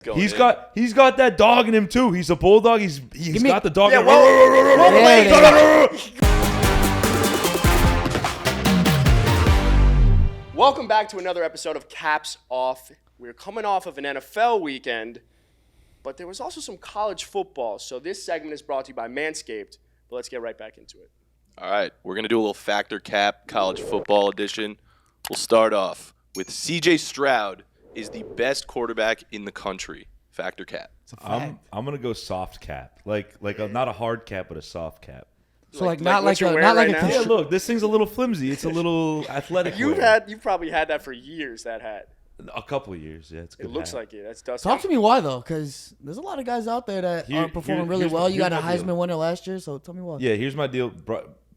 He's got that dog in him too. He's a bulldog. He's got the dog. Yeah, welcome back to another episode of Caps Off. We're coming off of an NFL weekend, but there was also some college football. So this segment is brought to you by Manscaped. But let's get right back into it. All right, we're going to do a little Factor Cap college football edition. We'll start off with C.J. Stroud is the best quarterback in the country. Factor Cap. I'm gonna go soft cap, like not a hard cap, but a soft cap. So not like a Yeah, look, this thing's a little flimsy. It's a little athletic. You've probably had that for years. That hat. A couple of years. Yeah, it's a good. It looks hat. like it. That's dust. Talk to me why though, because there's a lot of guys out there that are performing really well. You got a Heisman winner last year, so tell me why. Yeah, here's my deal.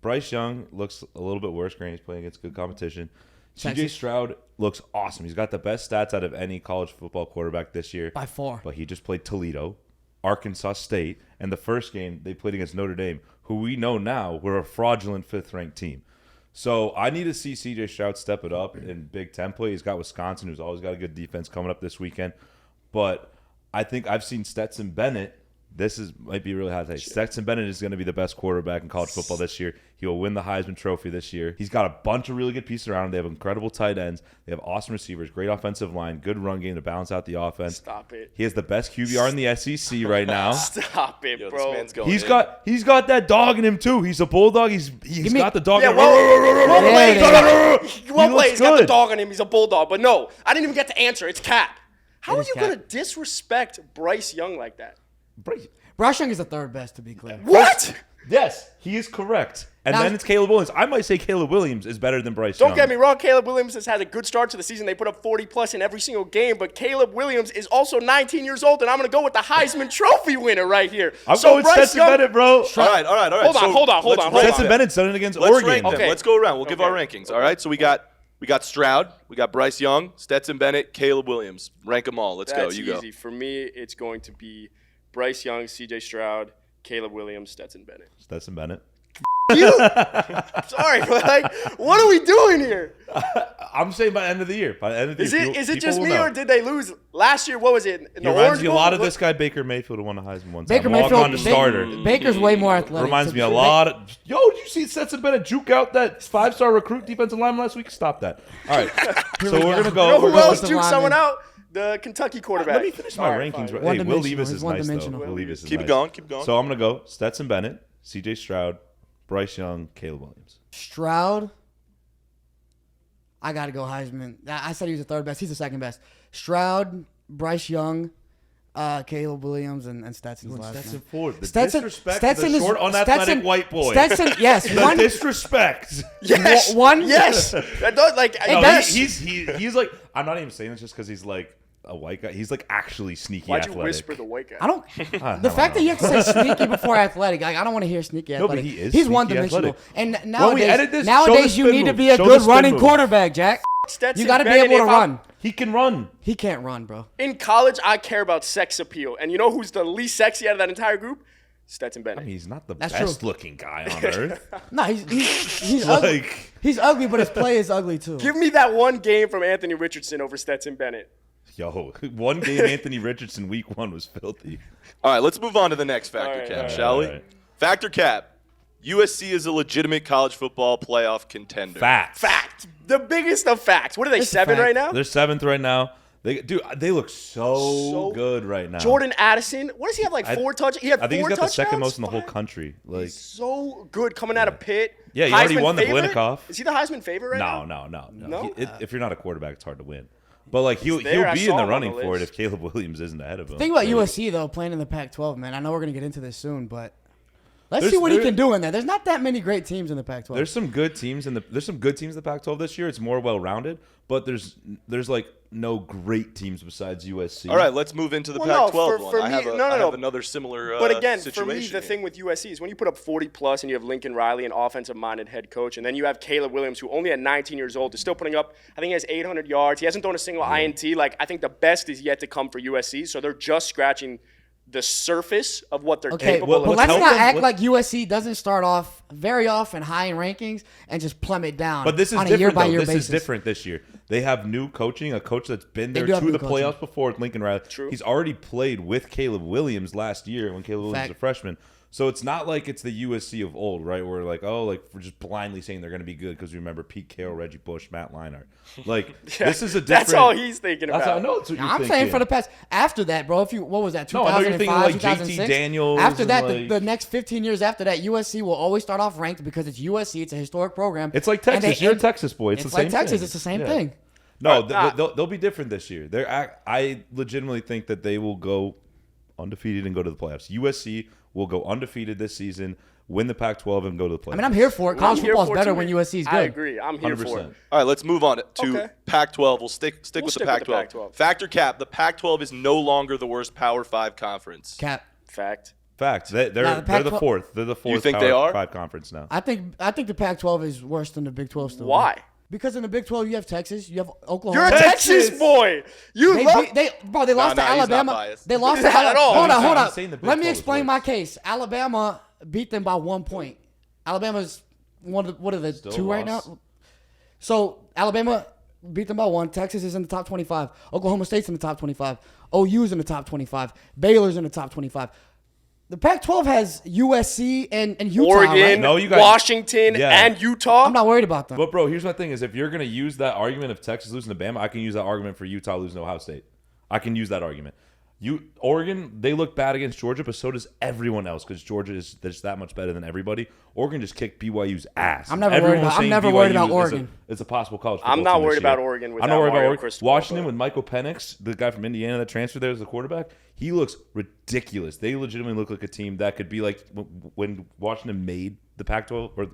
Bryce Young looks a little bit worse. Granted, he's playing against good competition. C.J. Stroud looks awesome. He's got the best stats out of any college football quarterback this year. By far. But he just played Toledo, Arkansas State, and the first game they played against Notre Dame, who we know now were a fraudulent fifth-ranked team. So I need to see C.J. Stroud step it up in Big Ten play. He's got Wisconsin, who's always got a good defense coming up this weekend. But I think I've seen Stetson Bennett. Might be really hot to say. Stetson Bennett is going to be the best quarterback in college football this year. He will win the Heisman Trophy this year. He's got a bunch of really good pieces around him. They have incredible tight ends. They have awesome receivers, great offensive line, good run game to balance out the offense. Stop it. He has the best QBR in the SEC right now. Stop it, bro. This man's going He's in. got that dog in him too. He's a bulldog. He's got the dog. Yeah, in well He play. looks He's got the good. dog on him. He's a bulldog. But no, I didn't even get to answer. It's Cap. How are is you Cap. going to disrespect Bryce Young like that? Bryce Young is the third best, to be clear. What? Yes, he is correct. And Now- then it's Caleb Williams. I might say Caleb Williams is better than Bryce Young. Don't get me wrong. Caleb Williams has had a good start to the season. They put up 40-plus in every single game. But Caleb Williams is also 19 years old, and I'm going to go with the Heisman Trophy winner right here. I'm going Stetson Bennett, bro. All right. Hold on. Stetson Bennett's done it against Let's Oregon. rank them. Okay. Let's go around. We'll give our rankings. All right. So we got Stroud, we got Bryce Young, Stetson Bennett, Caleb Williams. Rank them all. Let's That's go. You easy. For me, it's going to be Bryce Young, C.J. Stroud, Caleb Williams, Stetson Bennett. Stetson Bennett. Sorry, but what are we doing here? I'm saying by the end of the year. By the end of the year. Is it people just will me, know. or did they lose last year? What was it? In He the reminds Orange me a Bowl? lot of What- this guy Baker Mayfield who won the Heisman one time. Baker Walk Mayfield, on to starter. Baker's way more athletic. Reminds me a lot of. Yo, did you see Stetson Bennett juke out that 5-star recruit defensive lineman last week? Stop that. All right. So we're gonna go. You know who we're gonna- else Offensive juked lineman. someone out? The Kentucky quarterback. Let me finish my All right, rankings. fine. Hey, Will One-dimensional. Levis He's is nice though. one-dimensional. Will Levis is Keep nice. it going. Keep going. So I'm gonna go Stetson Bennett, C.J. Stroud, Bryce Young, Caleb Williams. Stroud, I got to go Heisman. I said he was the third best. He's the second best. Stroud, Bryce Young, Caleb Williams, and Stetson's last Stetson name. Ford. The Stetson- disrespect Stetson to the is- short, unathletic Stetson- white boy. Stetson, yes. The One, disrespect. Yes. One- Yes. That does, like, No, does. he's like, I'm not even saying this just because he's like a white guy. He's like actually sneaky why'd you athletic. whisper the white guy? I don't. I The don't fact that know. you have to say sneaky before athletic, I don't want to hear sneaky No, but athletic. he is He's sneaky one-dimensional. athletic. And When we edit this, show nowadays the you spin need to move. be a Show the good spin running move. quarterback, Jack. Stetson You got to be Bennett, able to if I'm- run. He can run. He can't run, bro. In college, I care about sex appeal. And you know who's the least sexy out of that entire group? Stetson Bennett. I mean, he's not the That's best true. looking guy on earth. No, he's ugly. Like, He's ugly, but his play is ugly too. Give me that one game from Anthony Richardson over Stetson Bennett. yo, one game Anthony Richardson week 1 was filthy. All right. Let's move on to the next Factor All right, Cap, all right, shall we? all right. Factor Cap. USC is a legitimate college football playoff contender. Facts. Fact. The biggest of facts. What are they, It's a 7 fact. right now? They're 7th right now. They look so good right now. Jordan Addison. What does he have, like 4 touchdowns? He had I think 4 he's got the touchdowns? second most in the whole country. Like, So good coming out of Pitt. Yeah, he already Heisman won the favorite? Blinokoff. Is he the Heisman favorite right now? no. No? If you're not a quarterback, it's hard to win. But like he'll there. I be saw in the him on running the for it list. if Caleb Williams isn't ahead of him. Think about USC though, playing in the Pac-12, man. I know we're gonna get into this soon, but let's There's- see what he there- can do in there. There's not that many great teams in the Pac-12. There's some good teams in the Pac-12 this year. It's more well-rounded, but there's like no great teams besides USC. All right. Let's move into the Well, no, Pac-12 for one. me- I have no. I have another similar But again, for situation me, the here. thing with USC is when you put up 40-plus and you have Lincoln Riley, an offensive-minded head coach, and then you have Caleb Williams, who only at 19 years old is still putting up, I think he has 800 yards. He hasn't thrown a single INT. Like, I think the best is yet to come for USC, so they're just scratching the surface of what they're Okay, capable but of. let's help not them- act let- like USC doesn't start off very often high in rankings and just plummet down But this is on a different, year-by-year though. This basis. is different this year. They have new coaching, a coach that's been They there do have to new the coaching. playoffs before with Lincoln Riley. True. He's already played with Caleb Williams last year when Caleb Williams was a freshman. So it's not like it's the USC of old, right? Where like, we're just blindly saying they're going to be good because we remember Pete Carroll, Reggie Bush, Matt Leinart. Like, this is a different. That's all he's thinking about. I know. That's what you're I'm thinking. saying for the past after that, bro. What was that? No, I know you're thinking 2005, like 2006. JT Daniels. After and that, like, the next 15 years after that, USC will always start off ranked because it's USC. It's a historic program. it's like And Texas. You're a Texas boy. It's the like same Texas. thing. It's the same Yeah. thing. No, Nah. they'll be different this year. I legitimately think that they will go undefeated and go to the playoffs. USC will go undefeated this season, win the Pac-12, and go to the playoffs. I mean, I'm here for it. College I'm here football is for it better too, when man. USC is good. I agree. I'm here for 100%. it. All right, let's move on to Okay. Pac-12. We'll stick with the stick with the Pac-12. Pac-12. Factor cap. The Pac-12 is no longer the worst Power 5 conference. Cap. Fact. Fact. They're the the Pac-12 fourth. They're the fourth. think they Power are? 5 conference now. I think the Pac-12 is worse than the Big 12 still. Why? Because in the Big 12 you have Texas, you have Oklahoma. You're a Texas boy. You They, love. beat, they lost to no, he's not Alabama. biased. They lost to Not at Alabama. all. Hold I'm on. saying the Big Let me 12 is explain worse. my case. Alabama beat them by 1 point. Alabama's what are the Still two right lost. now? So Alabama beat them by 1. Texas is in the top 25. Oklahoma State's in the top 25. OU's in the top 25. Baylor's in the top 25. The Pac-12 has USC and Utah. Oregon, right? No, you got- Washington, Yeah. and Utah. I'm not worried about them. But bro, here's my thing: is if you're gonna use that argument of Texas losing to Bama, I can use that argument for Utah losing to Ohio State. I can use that argument. Oregon, they look bad against Georgia, but so does everyone else because Georgia is just that much better than everybody. Oregon just kicked BYU's ass. I'm never Everyone worried was about- I'm saying never worried BYU about is Oregon. It's a possible college football I'm not team this worried about year. Oregon I'm without not worried about Mario Oregon. Cristobal, Washington but- with Michael Penix, the guy from Indiana that transferred there as the quarterback, he looks ridiculous. They legitimately look like a team that could be like when Washington made the Pac-12 or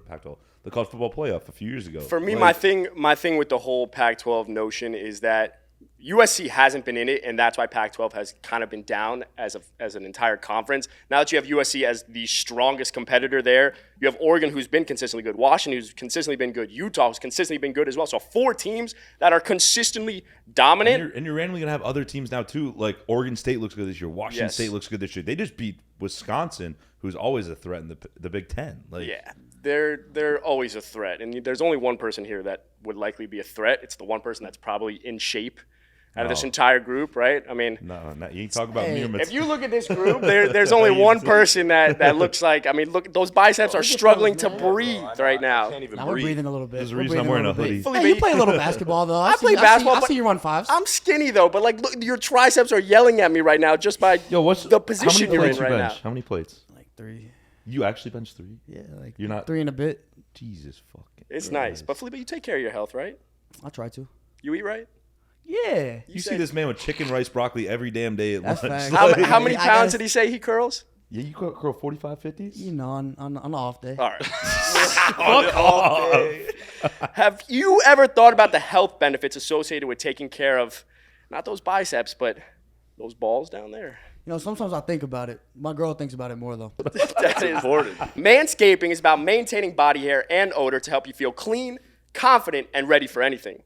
the college football playoff a few years ago. For me, Like, my thing with the whole Pac-12 notion is that USC hasn't been in it, and that's why Pac-12 has kind of been down as an entire conference. Now that you have USC as the strongest competitor there, you have Oregon, who's been consistently good, Washington, who's consistently been good, Utah, who's consistently been good as well. So 4 teams that are consistently dominant. And you're randomly gonna have other teams now too. Like Oregon State looks good this year. Washington Yes. State looks good this year. They just beat Wisconsin, who's always a threat in the Big Ten. Like, Yeah, they're always a threat, and there's only one person here that would likely be a threat. It's the one person that's probably in shape out of this entire group, right? I mean, no, you ain't talk about me or if you look at this group, there's only one person that looks like. I mean, look, those biceps are struggling to breathe right now. Can't even Now we're breathe. breathing a little bit. There's a We're reason I'm breathing wearing a little bit. hoodie. Hey, you play a little basketball though. I play basketball. I but see you run fives. I'm skinny though, but like, look, your triceps are yelling at me right now just by the position how many you're in plates you right now. bench? How many plates? Like 3. You actually bench 3? Yeah, like You're not 3 and a bit. Jesus fucking. It's Christ. nice, but Felipe, you take care of your health, right? I'll try to. You eat right. Yeah. You see this man with chicken, rice, broccoli every damn day at That's lunch. facts. How, Like, how many I pounds gotta- did he say he curls? yeah, you curl 45, 50s? You know, on the off day. All right. Have you ever thought about the health benefits associated with taking care of not those biceps, but those balls down there? You know, sometimes I think about it. My girl thinks about it more though. That is Important. Manscaping is about maintaining body hair and odor to help you feel clean, confident, and ready for anything.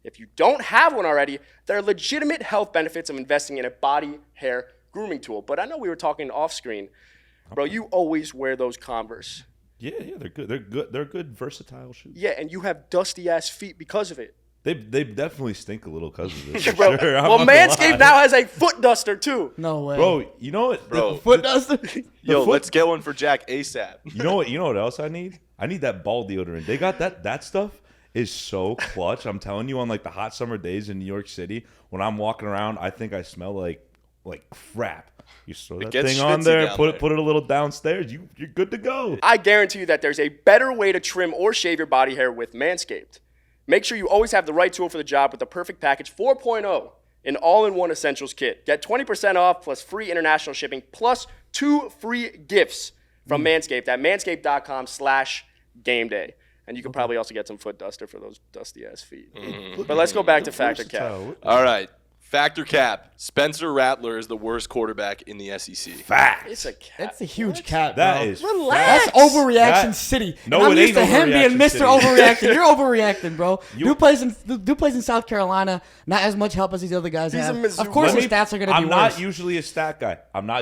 If you don't have one already, there are legitimate health benefits of investing in a body hair grooming tool. But I know we were talking off screen. Bro, you always wear those Converse. Yeah, they're good. They're good. They're good, versatile shoes. Yeah, and you have dusty ass feet because of it. They definitely stink a little because of this. for Bro, sure. I'm well, not gonna Manscaped lie. now has a foot duster too. No way. Bro, you know what? Bro. Foot duster. Yo, foot- let's get one for Jack ASAP. You know what? You know what else I need? I need that ball deodorant. They got that stuff is so clutch. I'm telling you, on like the hot summer days in New York City, when I'm walking around, I think I smell like crap. You throw that gets thing on schwitzy there, down put there. it a little downstairs. You're good to go. I guarantee you that there's a better way to trim or shave your body hair with Manscaped. Make sure you always have the right tool for the job with the Perfect Package 4.0, an all-in-one essentials kit. Get 20% off plus free international shipping plus 2 free gifts from Manscaped at manscaped.com/gameday. And you can probably also get some foot duster for those dusty-ass feet. But let's go back to Factor Cap. Versatile. All right. Factor cap. Spencer Rattler is the worst quarterback in the SEC. Facts. It's a cap. That's a huge cap, That bro. is Relax. That's overreaction That- city. No, And I'm it used ain't to him being overreaction Mr. city. Overreacting. You're overreacting, bro. You- Dude plays in South Carolina. Not as much help as these other guys He's have. a Mizzou. Of course, Let his stats are going to be I'm worse. not usually a stat guy. I'm a eye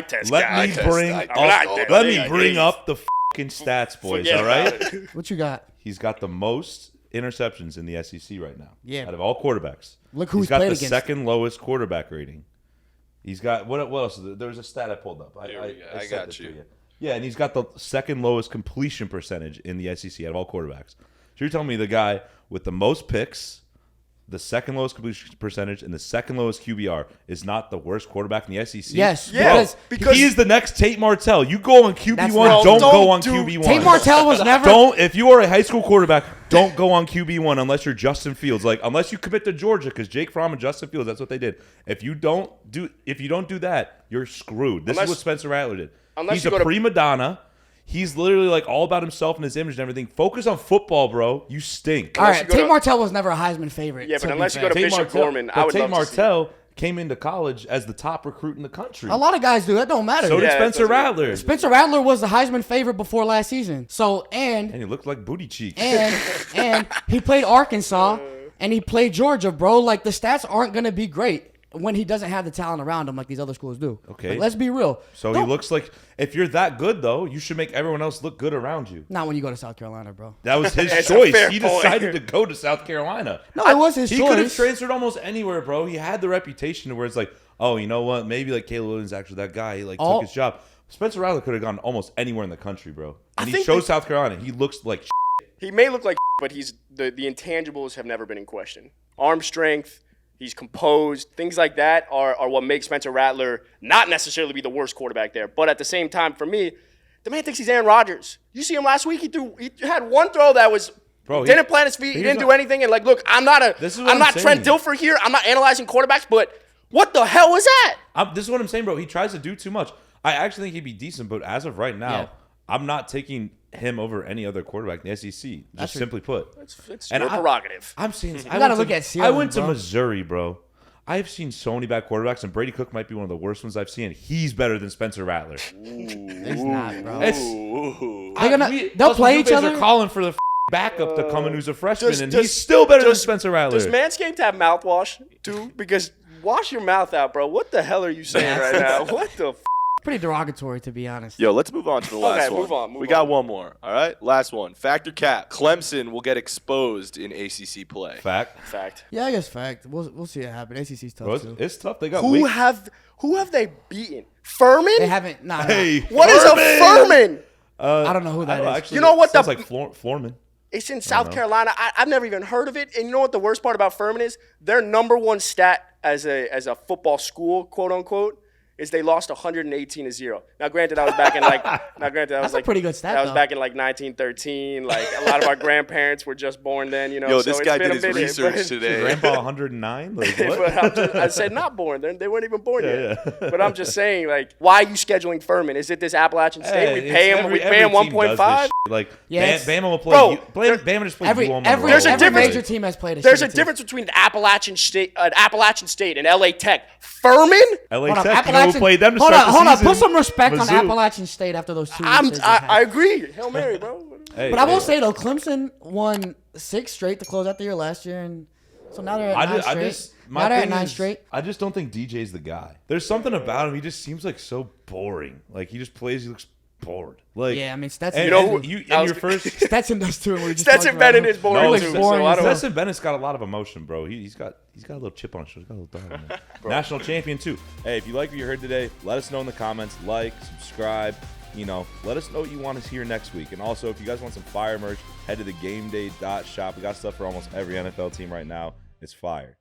test Let guy. me bring I'm up, an eye test let me guy. bring up the fucking stats, boys. Forget All about right. it. What you got? He's got the most interceptions in the SEC right now. Yeah. Out of all quarterbacks. Look who he's he's got played the against. second lowest quarterback rating. He's got what else? There was a stat I pulled up. There we go. I sent got this to you. Yeah, and he's got the second lowest completion percentage in the SEC out of all quarterbacks. So you're telling me the guy with the most picks, the second lowest completion percentage, and the second lowest QBR is not the worst quarterback in the SEC? Yes, Yeah, Because he is the next Tate Martell. You go on QB1, That's don't not- go on do- QB1. Tate Martell was never. Don't. If you are a high school quarterback, don't go on QB1 unless you're Justin Fields. Like unless you commit to Georgia, because Jake Fromm and Justin Fields, that's what they did. If you don't do that, you're screwed. This Unless- is what Spencer Rattler did. unless He's you a go to- prima donna. He's literally like all about himself and his image and everything. Focus on football, bro. You stink. All Unless right, you go Tate to- Martell was never a Heisman favorite. Yeah, but to be unless you fair. go to Tate Bishop Martell, Gorman, but I would Tate love to see it. Martell came into college as the top recruit in the country. A lot of guys do. That don't matter. So did Yeah, it Spencer doesn't- Rattler. Spencer Rattler was the Heisman favorite before last season. So And he looked like booty cheeks. and he played Arkansas and he played Georgia, bro. Like the stats aren't gonna be great when he doesn't have the talent around him like these other schools do. Okay. Like, let's be real. So he looks like if you're that good though, you should make everyone else look good around you. Not when you go to South Carolina, bro. That was his That's a choice. fair He point. decided to go to South Carolina. No, it was his He could have choice. transferred almost anywhere, bro. He had the reputation to where it's like, oh, you know what? Maybe like Caleb Williams is actually that guy. He like All- took his job. Spencer Rattler could have gone almost anywhere in the country, bro. And he think chose South Carolina. He looks like He may look like, but he's the intangibles have never been in question. Arm strength, he's composed, things like that are what makes Spencer Rattler not necessarily be the worst quarterback there. But at the same time, for me, the man thinks he's Aaron Rodgers. You see him last week? He had one throw that was Bro, didn't plant his feet. He didn't do anything. And like, look, I'm not This is what I'm not Trent saying. Dilfer here. I'm not analyzing quarterbacks. But what the hell was that? This is what I'm saying, bro. He tries to do too much. I actually think he'd be decent, but as of right now, Yeah. I'm not taking him over any other quarterback in the SEC. Just simply put. It's And your I- prerogative. I'm saying You gotta look at I ceiling, went to bro. Missouri, bro. I've seen so many bad quarterbacks, and Brady Cook might be one of the worst ones I've seen. He's better than Spencer Rattler. He's not, bro. It's They're gonna- they'll us play Blue each Jays other. are calling for the backup to come in who's a freshman, Does- and does- he's still better than does- Spencer Rattler. Does Manscaped have mouthwash too? Because wash your mouth out, bro. What the hell are you saying right now? What the f? Pretty derogatory, to be honest. Yo, let's move on to the last one. move we got on. one more. All right, last one. Factor cap. Clemson will get exposed in ACC play. Fact. Yeah, I guess fact. We'll see it happen. ACC's tough Bro, too. it's tough. They got Who weak. have they beaten? Furman? They haven't. Nah, Hey, What is a Furman? I don't know who that is. Actually, You know what Sounds the- like Floorman. It's in South Carolina. I've never even heard of it. And you know what the worst part about Furman is? Their number one stat as a football school, quote unquote, is they lost 118-0. Now, granted, I was back in That's a pretty good stat, That was though. back in like 1913. Like a lot of our grandparents were just born then. You know. Yo, so this it's guy been did a his minute, research but- today. Grandpa 109. Like what? But I said not born. They weren't even born yet. Yeah. But I'm just saying, like, why are you scheduling Furman? Is it this Appalachian State? We pay him. We pay him 1.5. Like Yeah, it's- Bama will play. Bro, Bama just plays Every UL every, There's a every difference- major team has played a There's a shitty team. difference between the Appalachian State and LA Tech. Furman? LA Hold on, Tech, you know, Appalachian. will play them to hold start on, the hold on. season. Put some respect on Mizzou. Appalachian State after those 2 losses. they I had. agree. Hail Mary, bro. Hey, But I will hey. say though, Clemson won 6 straight to close out the year last year, and so now they're at 9 straight. Now they're at 9 straight. I just don't think DJ's the guy. There's something about him. He just seems like so boring. Like he just plays. He looks bored. Like Yeah, I mean Stetson. And, You know and who- you I in was- your first. Stetson does too. And we just Stetson talked about Bennett him. is boring No, too. Stetson- So I don't. Stetson Bennett's got a lot of emotion, bro. He's got a little chip on his shoulder. He's got a little dog in there. National champion too. Hey, if you like what you heard today, let us know in the comments. Like, subscribe. You know, let us know what you want to hear next week. And also, if you guys want some fire merch, head to the GameDay.shop. We got stuff for almost every NFL team right now. It's fire.